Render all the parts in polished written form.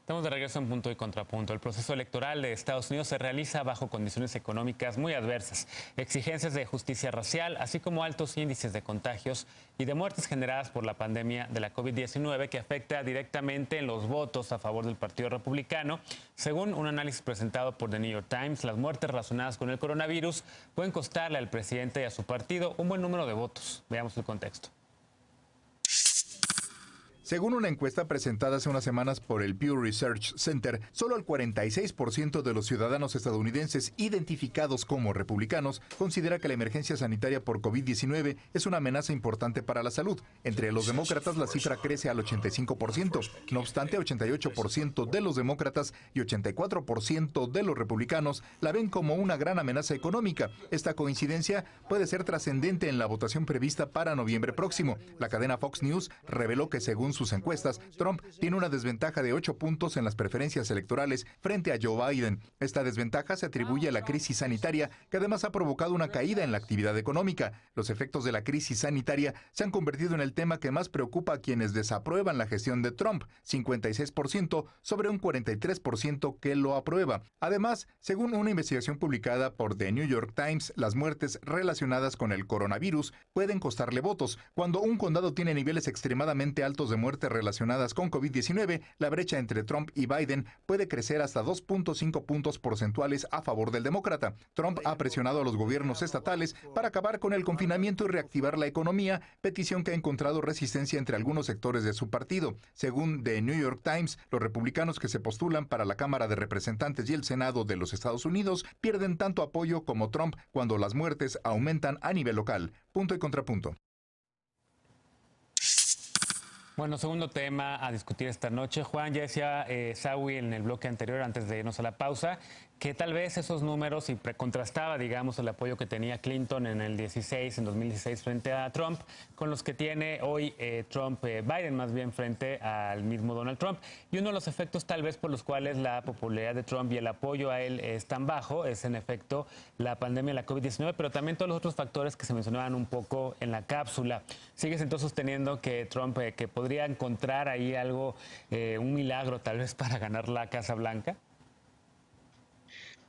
Estamos de regreso en Punto y Contrapunto. El proceso electoral de Estados Unidos se realiza bajo condiciones económicas muy adversas, exigencias de justicia racial, así como altos índices de contagios y de muertes generadas por la pandemia de la COVID-19 que afecta directamente en los votos a favor del Partido Republicano. Según un análisis presentado por The New York Times, las muertes relacionadas con el coronavirus pueden costarle al presidente y a su partido un buen número de votos. Veamos el contexto. Según una encuesta presentada hace unas semanas por el Pew Research Center, solo el 46% de los ciudadanos estadounidenses identificados como republicanos considera que la emergencia sanitaria por COVID-19 es una amenaza importante para la salud. Entre los demócratas la cifra crece al 85%. No obstante, 88% de los demócratas y 84% de los republicanos la ven como una gran amenaza económica. Esta coincidencia puede ser trascendente en la votación prevista para noviembre próximo. La cadena Fox News reveló que según sus encuestas, Trump tiene una desventaja de 8 puntos en las preferencias electorales frente a Joe Biden. Esta desventaja se atribuye a la crisis sanitaria, que además ha provocado una caída en la actividad económica. Los efectos de la crisis sanitaria se han convertido en el tema que más preocupa a quienes desaprueban la gestión de Trump, 56% sobre un 43% que lo aprueba. Además, según una investigación publicada por The New York Times, las muertes relacionadas con el coronavirus pueden costarle votos. Cuando un condado tiene niveles extremadamente altos de muertes relacionadas con COVID-19, la brecha entre Trump y Biden puede crecer hasta 2.5 puntos porcentuales a favor del demócrata. Trump ha presionado a los gobiernos estatales para acabar con el confinamiento y reactivar la economía, petición que ha encontrado resistencia entre algunos sectores de su partido. Según The New York Times, los republicanos que se postulan para la Cámara de Representantes y el Senado de los Estados Unidos pierden tanto apoyo como Trump cuando las muertes aumentan a nivel local. Punto y contrapunto. Bueno, segundo tema a discutir esta noche. Juan, ya decía Sawi en el bloque anterior, antes de irnos a la pausa, que tal vez esos números, y contrastaba, digamos, el apoyo que tenía Clinton en el 2016 frente a Trump, con los que tiene hoy Biden más bien frente al mismo Donald Trump. Y uno de los efectos tal vez por los cuales la popularidad de Trump y el apoyo a él es tan bajo es en efecto la pandemia de la COVID-19, pero también todos los otros factores que se mencionaban un poco en la cápsula. ¿Sigues entonces sosteniendo que Trump, que podría encontrar ahí algo, un milagro tal vez para ganar la Casa Blanca?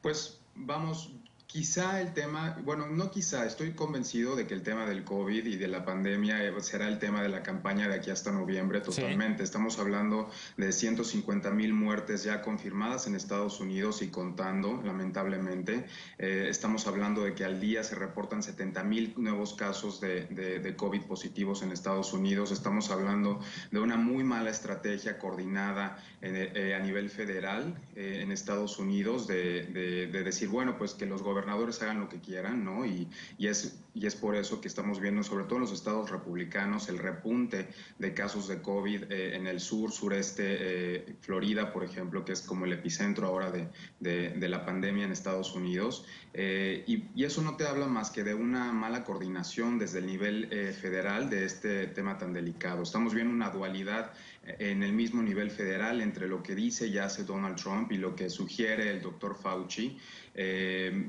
Pues vamos, quizá el tema, bueno, no quizá, estoy convencido de que el tema del COVID y de la pandemia será el tema de la campaña de aquí hasta noviembre totalmente. Sí. Estamos hablando de 150,000 muertes ya confirmadas en Estados Unidos y contando, lamentablemente. Estamos hablando de que al día se reportan 70,000 nuevos casos de COVID positivos en Estados Unidos. Estamos hablando de una muy mala estrategia coordinada a nivel federal en Estados Unidos de decir, bueno, pues que los gobernadores hagan lo que quieran, ¿no? Y es por eso que estamos viendo, sobre todo en los estados republicanos, el repunte de casos de COVID en el sureste, Florida, por ejemplo, que es como el epicentro ahora de la pandemia en Estados Unidos. Y eso no te habla más que de una mala coordinación desde el nivel federal de este tema tan delicado. Estamos viendo una dualidad en el mismo nivel federal entre lo que dice y hace Donald Trump y lo que sugiere el doctor Fauci.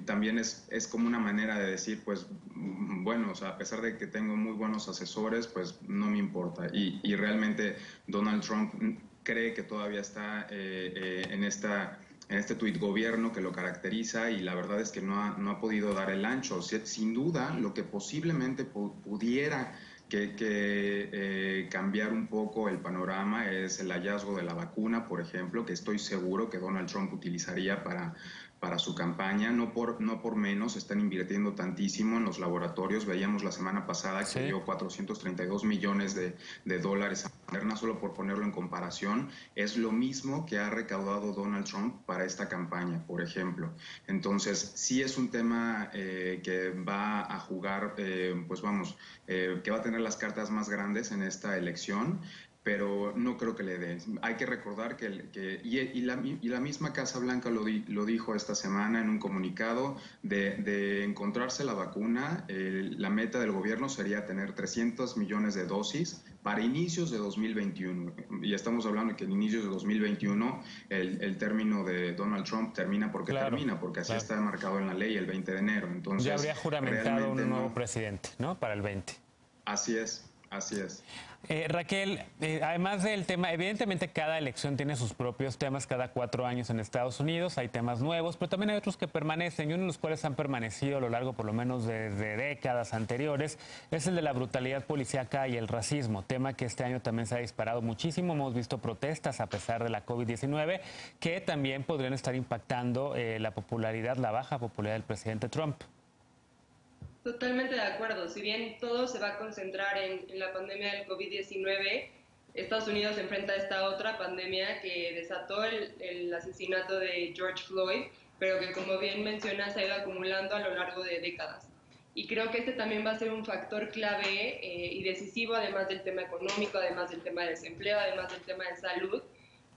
También es como una manera de decir, pues, bueno, o sea, a pesar de que tengo muy buenos asesores, pues no me importa. Y realmente Donald Trump cree que todavía está en este tuit gobierno que lo caracteriza, y la verdad es que no ha podido dar el ancho. Sin duda, lo que posiblemente pudiera cambiar un poco el panorama es el hallazgo de la vacuna, por ejemplo, que estoy seguro que Donald Trump utilizaría para su campaña. No por menos están invirtiendo tantísimo en los laboratorios. Veíamos la semana pasada que dio 432 millones de dólares a Moderna, solo por ponerlo en comparación. Es lo mismo que ha recaudado Donald Trump para esta campaña, por ejemplo. Entonces, sí es un tema que va a jugar, pues vamos, que va a tener las cartas más grandes en esta elección, pero no creo que le dé. Hay que recordar y la misma Casa Blanca lo dijo esta semana en un comunicado de encontrarse la vacuna. La meta del gobierno sería tener 300 millones de dosis para inicios de 2021. Y estamos hablando de que en inicios de 2021 el término de Donald Trump termina porque termina, porque así está marcado en la ley el 20 de enero. Entonces, ya habría juramentado un nuevo presidente, ¿no? Para el 20. Así es. Así es. Raquel, además del tema, evidentemente cada elección tiene sus propios temas cada 4 años en Estados Unidos, hay temas nuevos, pero también hay otros que permanecen y uno de los cuales han permanecido a lo largo por lo menos de décadas anteriores es el de la brutalidad policíaca y el racismo, tema que este año también se ha disparado muchísimo. Hemos visto protestas a pesar de la COVID-19 que también podrían estar impactando la popularidad, la baja popularidad del presidente Trump. Totalmente de acuerdo. Si bien todo se va a concentrar en la pandemia del COVID-19, Estados Unidos se enfrenta a esta otra pandemia que desató el asesinato de George Floyd, pero que, como bien mencionas, se ha ido acumulando a lo largo de décadas. Y creo que este también va a ser un factor clave y decisivo, además del tema económico, además del tema de desempleo, además del tema de salud,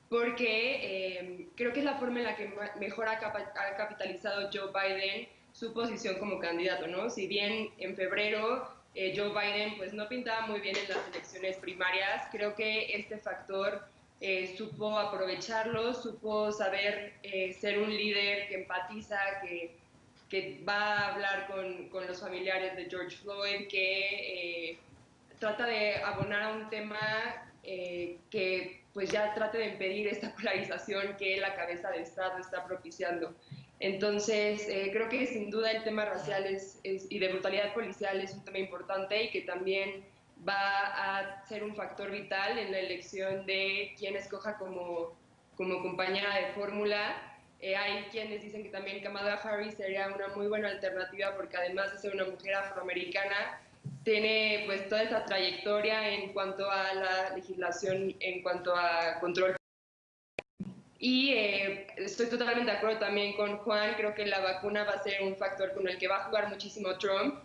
porque creo que es la forma en la que mejor ha capitalizado Joe Biden su posición como candidato, ¿no? Si bien en febrero Joe Biden pues no pintaba muy bien en las elecciones primarias, creo que este factor supo aprovecharlo, supo saber ser un líder que empatiza, que va a hablar con los familiares de George Floyd, que trata de abonar a un tema que pues ya trate de impedir esta polarización que la cabeza de Estado está propiciando. Entonces, creo que sin duda el tema racial y de brutalidad policial es un tema importante y que también va a ser un factor vital en la elección de quién escoja como compañera de fórmula. Hay quienes dicen que también Kamala Harris sería una muy buena alternativa porque además de ser una mujer afroamericana, tiene pues toda esa trayectoria en cuanto a la legislación, en cuanto a control. Y estoy totalmente de acuerdo también con Juan, creo que la vacuna va a ser un factor con el que va a jugar muchísimo Trump.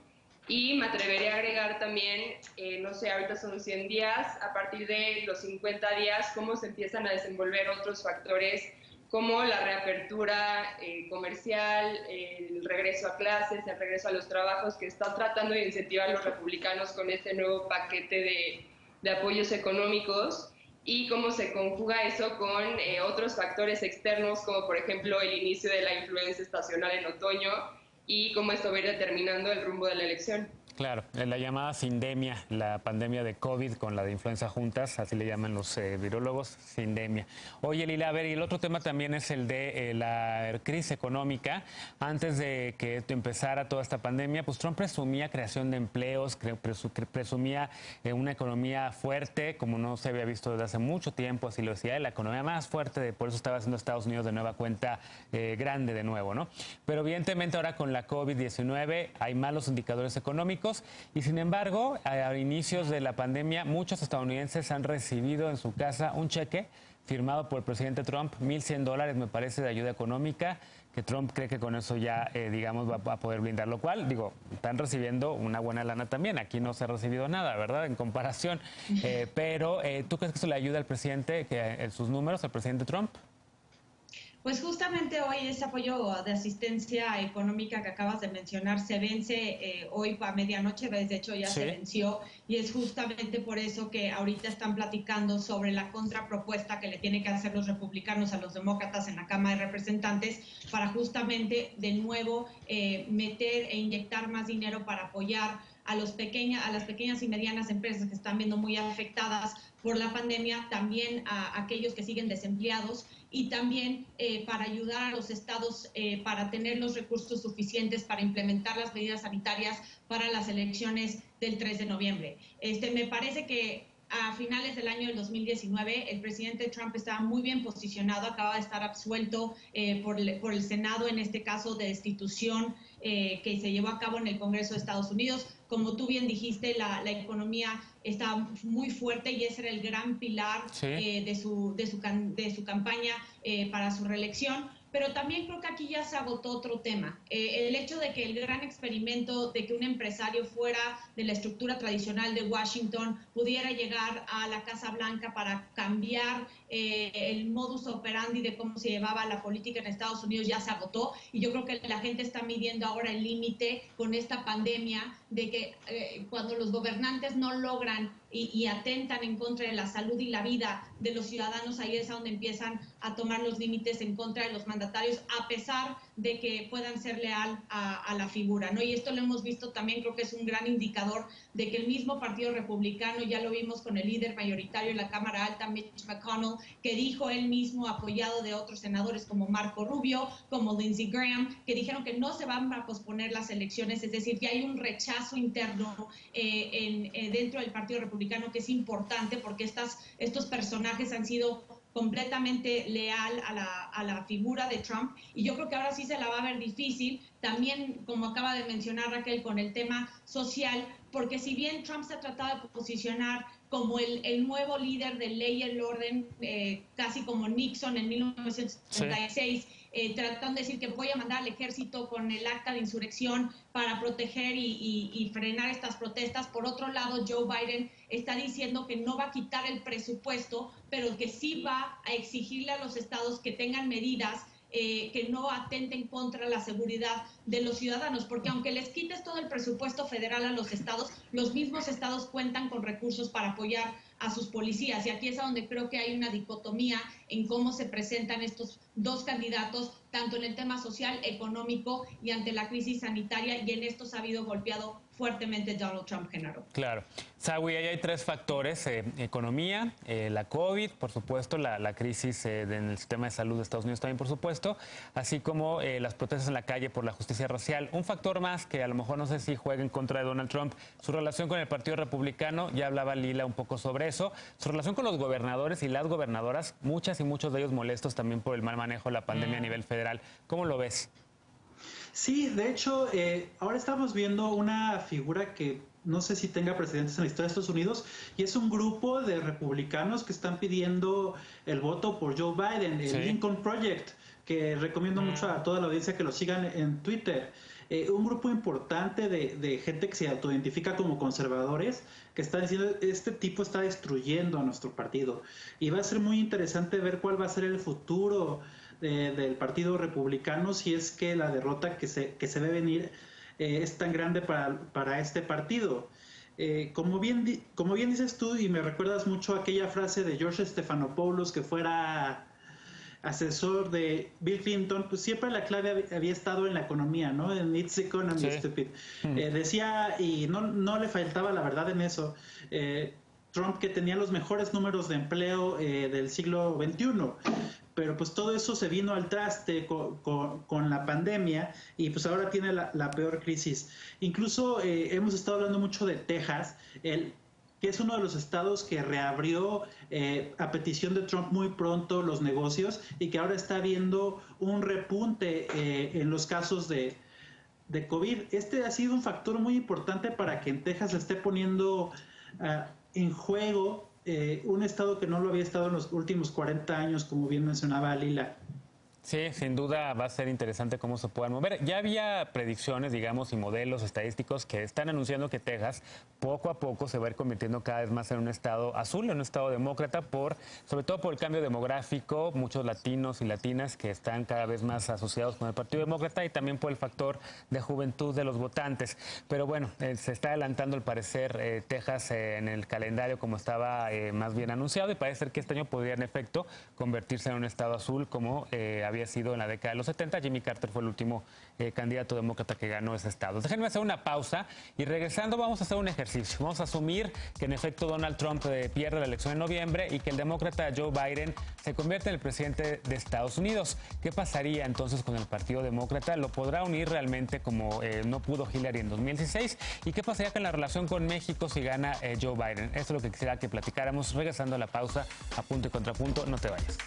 Y me atreveré a agregar también, no sé, ahorita son 100 días, a partir de los 50 días, cómo se empiezan a desenvolver otros factores como la reapertura comercial, el regreso a clases, el regreso a los trabajos que están tratando de incentivar los republicanos con este nuevo paquete de apoyos económicos y cómo se conjuga eso con otros factores externos como por ejemplo el inicio de la influencia estacional en otoño y cómo esto va a ir determinando el rumbo de la elección. Claro, la llamada sindemia, la pandemia de COVID con la de influenza juntas, así le llaman los virólogos, sindemia. Oye, Lila, a ver, y el otro tema también es el de la crisis económica. Antes de que empezara toda esta pandemia, pues Trump presumía creación de empleos, presumía una economía fuerte, como no se había visto desde hace mucho tiempo, así lo decía, la economía más fuerte, por eso estaba haciendo Estados Unidos de nueva cuenta grande de nuevo, ¿no? Pero evidentemente ahora con la COVID-19 hay malos indicadores económicos. Y sin embargo, a inicios de la pandemia, muchos estadounidenses han recibido en su casa un cheque firmado por el presidente Trump, $1,100, me parece, de ayuda económica, que Trump cree que con eso ya, digamos, va a poder blindar, lo cual, digo, están recibiendo una buena lana también. Aquí no se ha recibido nada, ¿verdad?, en comparación. Pero, ¿tú crees que eso le ayuda al presidente, en sus números, al presidente Trump? Pues justamente hoy ese apoyo de asistencia económica que acabas de mencionar se vence hoy a medianoche, de hecho ya se venció, y es justamente por eso que ahorita están platicando sobre la contrapropuesta que le tienen que hacer los republicanos a los demócratas en la Cámara de Representantes para justamente de nuevo meter e inyectar más dinero para apoyar a las pequeñas y medianas empresas que están viendo muy afectadas por la pandemia, también a aquellos que siguen desempleados y también para ayudar a los estados para tener los recursos suficientes para implementar las medidas sanitarias para las elecciones del 3 de noviembre. Me parece que a finales del año del 2019 el presidente Trump estaba muy bien posicionado, acaba de estar absuelto por el Senado, en este caso de destitución que se llevó a cabo en el Congreso de Estados Unidos. Como tú bien dijiste, la economía está muy fuerte y ese era el gran pilar de su campaña para su reelección. Pero también creo que aquí ya se agotó otro tema. El hecho de que el gran experimento de que un empresario fuera de la estructura tradicional de Washington pudiera llegar a la Casa Blanca para cambiar el modus operandi de cómo se llevaba la política en Estados Unidos ya se agotó. Y yo creo que la gente está midiendo ahora el límite con esta pandemia de que cuando los gobernantes no logran y atentan en contra de la salud y la vida de los ciudadanos, ahí es donde empiezan a tomar los límites en contra de los mandatarios, a pesar de que puedan ser leal a la figura, ¿no? Y esto lo hemos visto también, creo que es un gran indicador de que el mismo Partido Republicano, ya lo vimos con el líder mayoritario en la Cámara Alta, Mitch McConnell, que dijo él mismo, apoyado de otros senadores como Marco Rubio, como Lindsey Graham, que dijeron que no se van a posponer las elecciones, es decir, que hay un rechazo interno dentro del Partido Republicano que es importante porque estos personajes han sido completamente leal a la figura de Trump, y yo creo que ahora sí se la va a ver difícil, también como acaba de mencionar Raquel con el tema social, porque si bien Trump se ha tratado de posicionar como el nuevo líder de ley y el orden, casi como Nixon en 1976, tratando de decir que voy a mandar al ejército con el acta de insurrección para proteger y frenar estas protestas. Por otro lado, Joe Biden está diciendo que no va a quitar el presupuesto, pero que sí va a exigirle a los estados que tengan medidas que no atenten contra la seguridad de los ciudadanos, porque aunque les quites todo el presupuesto federal a los mismos estados cuentan con recursos para apoyar a sus policías, y aquí es a donde creo que hay una dicotomía en cómo se presentan estos dos candidatos, tanto en el tema social, económico y ante la crisis sanitaria, y en esto se ha habido golpeado fuertemente Donald Trump, Genaro. Claro. Sawi, ahí hay tres factores: economía, la COVID, por supuesto, la crisis en el sistema de salud de Estados Unidos también, por supuesto, así como las protestas en la calle por la justicia racial. Un factor más que a lo mejor no sé si juega en contra de Donald Trump, su relación con el Partido Republicano, ya hablaba Lila un poco sobre eso, su relación con los gobernadores y las gobernadoras, muchas y muchos de ellos molestos también por el mal manejo de la pandemia a nivel federal. ¿Cómo lo ves? Sí, de hecho, ahora estamos viendo una figura que no sé si tenga precedentes en la historia de Estados Unidos, y es un grupo de republicanos que están pidiendo el voto por Joe Biden, el Lincoln Project, que recomiendo mucho a toda la audiencia que lo sigan en Twitter. Un grupo importante de gente que se autoidentifica como conservadores, que está diciendo, este tipo está destruyendo a nuestro partido. Y va a ser muy interesante ver cuál va a ser el futuro del Partido Republicano, si es que la derrota que se ve venir es tan grande para este partido. Como bien dices tú, y me recuerdas mucho aquella frase de George Stephanopoulos, que fuera asesor de Bill Clinton, pues siempre la clave había estado en la economía, ¿no? En It's Economy, Stupid. Decía, y no le faltaba la verdad en eso, Trump, que tenía los mejores números de empleo del siglo XXI. Pero pues todo eso se vino al traste con la pandemia, y pues ahora tiene la peor crisis. Incluso hemos estado hablando mucho de Texas, que es uno de los estados que reabrió a petición de Trump muy pronto los negocios, y que ahora está viendo un repunte en los casos de COVID. Este ha sido un factor muy importante para que en Texas se esté poniendo en juego un estado que no lo había estado en los últimos 40 años, como bien mencionaba Lila. Sí, sin duda va a ser interesante cómo se puedan mover. Ya había predicciones, digamos, y modelos estadísticos que están anunciando que Texas poco a poco se va a ir convirtiendo cada vez más en un estado azul, en un estado demócrata, sobre todo por el cambio demográfico, muchos latinos y latinas que están cada vez más asociados con el Partido Demócrata, y también por el factor de juventud de los votantes. Pero bueno, se está adelantando al parecer Texas en el calendario como estaba más bien anunciado, y parece ser que este año podría en efecto convertirse en un estado azul como había sido en la década de los 70. Jimmy Carter fue el último candidato demócrata que ganó ese estado. Déjenme hacer una pausa, y regresando vamos a hacer un ejercicio. Vamos a asumir que en efecto Donald Trump pierde la elección en noviembre y que el demócrata Joe Biden se convierte en el presidente de Estados Unidos. ¿Qué pasaría entonces con el Partido Demócrata? ¿Lo podrá unir realmente como no pudo Hillary en 2016? ¿Y qué pasaría con la relación con México si gana Joe Biden? Esto es lo que quisiera que platicáramos regresando a la pausa a Punto y Contrapunto. No te vayas.